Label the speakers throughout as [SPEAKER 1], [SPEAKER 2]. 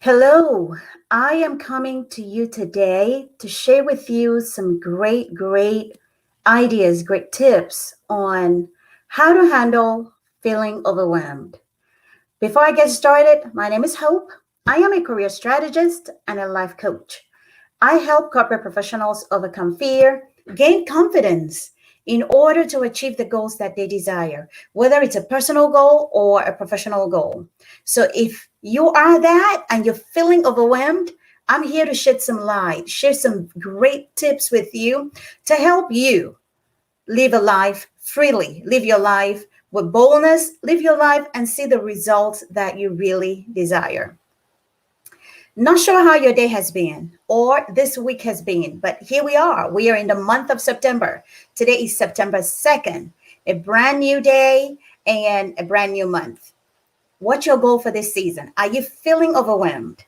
[SPEAKER 1] Hello, I am coming to you today to share with you some great ideas, great tips on how to handle feeling overwhelmed. Before I get started, my name is Hope. I am a career strategist and a life coach. I help corporate professionals overcome fear, gain confidence in order to achieve the goals that they desire, whether it's a personal goal or a professional goal. So if you are that and you're feeling overwhelmed, I'm here to shed some light, share some great tips with you to help you live a life freely, live your life with boldness, live your life and see the results that you really desire. Not sure how your day has been or this week has been, but here we are. We are in the month of September. Today is September 2nd, a brand new day and a brand new month. What's your goal for this season? Are you feeling overwhelmed?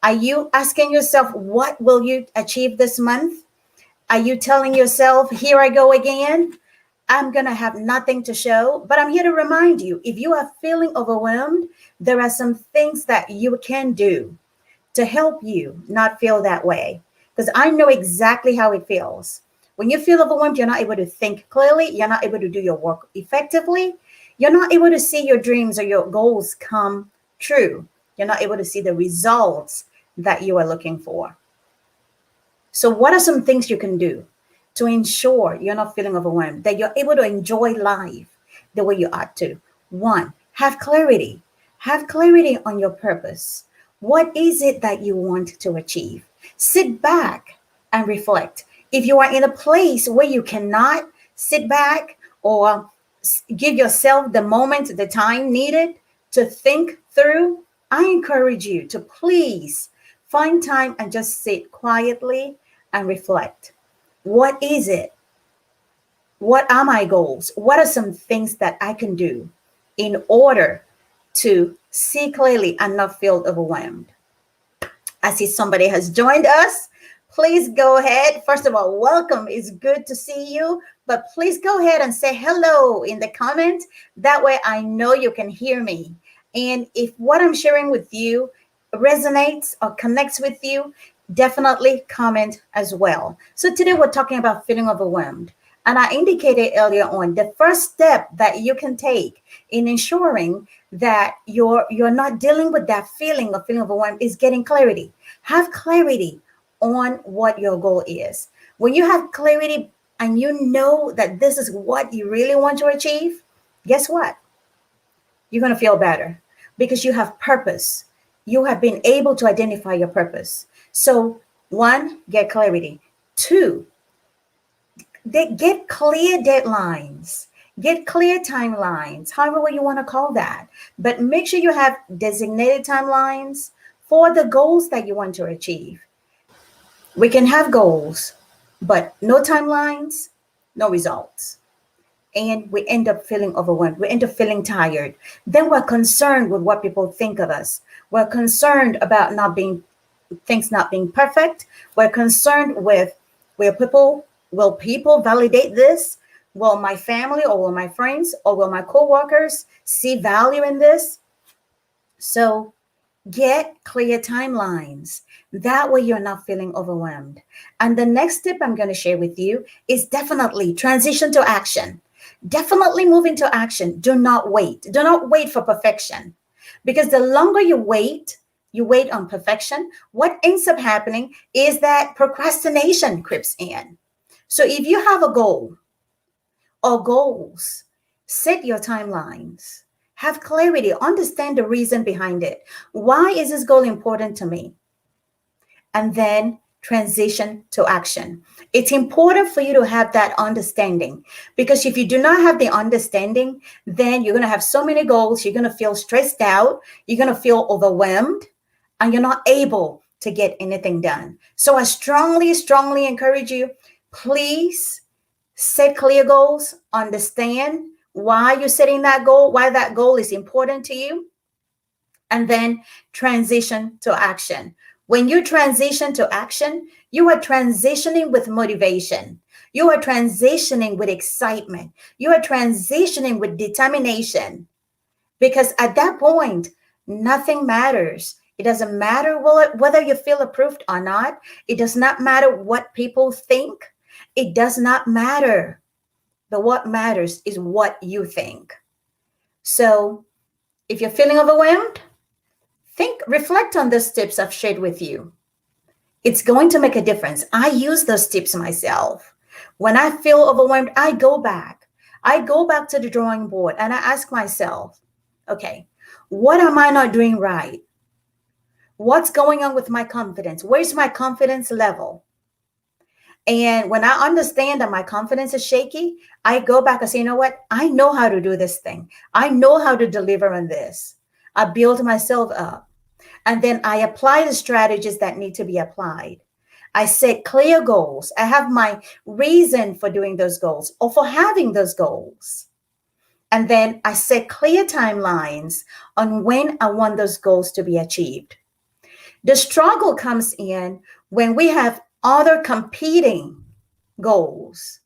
[SPEAKER 1] Are you asking yourself, what will you achieve this month? Are you telling yourself, here I go again? I'm going to have nothing to show. But I'm here to remind you, if you are feeling overwhelmed, there are some things that you can do to help you not feel that way. Because I know exactly how it feels. When you feel overwhelmed, you're not able to think clearly. You're not able to do your work effectively. You're not able to see your dreams or your goals come true. You're not able to see the results that you are looking for. So what are some things you can do to ensure you're not feeling overwhelmed, that you're able to enjoy life the way you ought to? One, have clarity. Have clarity on your purpose. What is it that you want to achieve? Sit back and reflect. If you are in a place where you cannot sit back or give yourself the moment, the time needed to think through, I encourage you to please find time and just sit quietly and reflect. What is it? What are my goals? What are some things that I can do in order to see clearly and not feel overwhelmed? I see somebody has joined us. Please go ahead. First of all, welcome. It's good to see you. But please go ahead and say hello in the comments. That way I know you can hear me. And if what I'm sharing with you resonates or connects with you, definitely comment as well. So today we're talking about feeling overwhelmed. And I indicated earlier on the first step that you can take in ensuring that you're not dealing with that feeling of feeling overwhelmed is getting clarity. Have clarity on what your goal is. When you have clarity and you know that this is what you really want to achieve, guess what? You're going to feel better because you have purpose. You have been able to identify your purpose. So one, get clarity. Two, get clear deadlines, get clear timelines, however you want to call that. But make sure you have designated timelines for the goals that you want to achieve. We can have goals, but no timelines, no results. And we end up feeling overwhelmed. We end up feeling tired. Then we're concerned with what people think of us. We're concerned about things not being perfect. We're concerned with will people validate this? Will my family or will my friends or will my coworkers see value in this? So get clear timelines. That way you're not feeling overwhelmed. And the next tip I'm going to share with you is definitely transition to action. Definitely move into action. Do not wait. Do not wait for perfection. Because the longer you wait on perfection, what ends up happening is that procrastination creeps in. So if you have a goal or goals, set your timelines. Have clarity, understand the reason behind it. Why is this goal important to me? And then transition to action. It's important for you to have that understanding, because if you do not have the understanding, then you're going to have so many goals. You're going to feel stressed out. You're going to feel overwhelmed, and you're not able to get anything done. So I strongly encourage you, please set clear goals, understand why you're setting that goal, why that goal is important to you, and then transition to action. When you transition to action, you are transitioning with motivation. You are transitioning with excitement. You are transitioning with determination. Because at that point, nothing matters It doesn't matter whether you feel approved or not. It does not matter what people think. It does not matter. But what matters is what you think. So if you're feeling overwhelmed, reflect on those tips I've shared with you. It's going to make a difference. I use those tips myself. When I feel overwhelmed, I go back. I go back to the drawing board and I ask myself, okay, what am I not doing right? What's going on with my confidence? Where's my confidence level? And when I understand that my confidence is shaky, I go back and say, you know what? I know how to do this thing. I know how to deliver on this. I build myself up. And then I apply the strategies that need to be applied. I set clear goals. I have my reason for doing those goals or for having those goals. And then I set clear timelines on when I want those goals to be achieved. The struggle comes in when we have other competing goals.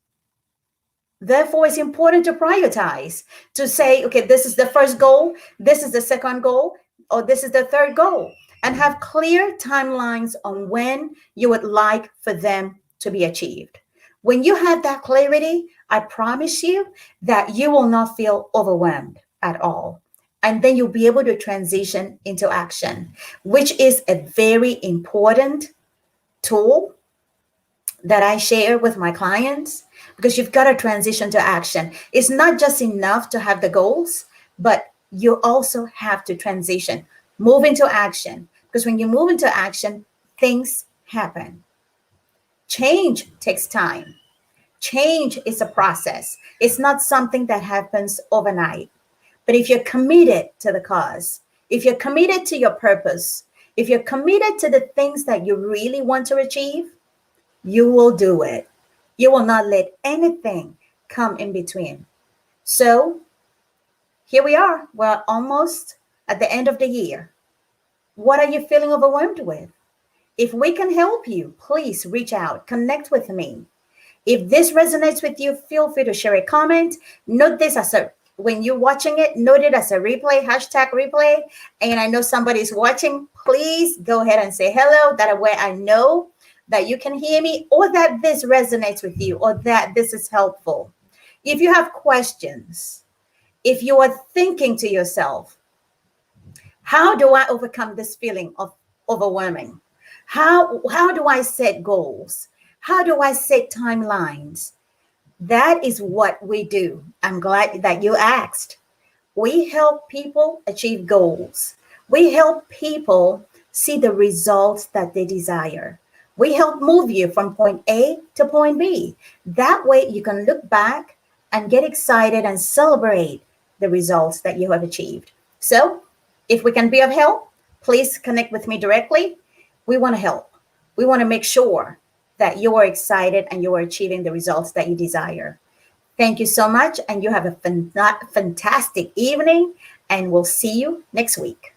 [SPEAKER 1] Therefore, it's important to prioritize, to say, okay, this is the first goal, this is the second goal, or this is the third goal, and have clear timelines on when you would like for them to be achieved. When you have that clarity, I promise you that you will not feel overwhelmed at all. And then you'll be able to transition into action, which is a very important tool that I share with my clients, because you've got to transition to action. It's not just enough to have the goals, but you also have to transition, move into action. Because when you move into action, things happen. Change takes time. Change is a process. It's not something that happens overnight. But if you're committed to the cause, if you're committed to your purpose, if you're committed to the things that you really want to achieve, you will do it. You will not let anything come in between. So here we are. We're almost at the end of the year. What are you feeling overwhelmed with? If we can help you, please reach out, connect with me. If this resonates with you, feel free to share a comment. Note this when you're watching it, note it as a replay, hashtag replay. And I know somebody's watching. Please go ahead and say hello. That way I know that you can hear me, or that this resonates with you, or that this is helpful. If you have questions, if you are thinking to yourself, how do I overcome this feeling of overwhelming? How do I set goals? How do I set timelines? That is what we do. I'm glad that you asked. We help people achieve goals. We help people see the results that they desire. We help move you from point A to point B. That way you can look back and get excited and celebrate the results that you have achieved. So if we can be of help, please connect with me directly. We want to help. We want to make sure that you are excited and you are achieving the results that you desire. Thank you so much, and you have a fantastic evening, and we'll see you next week.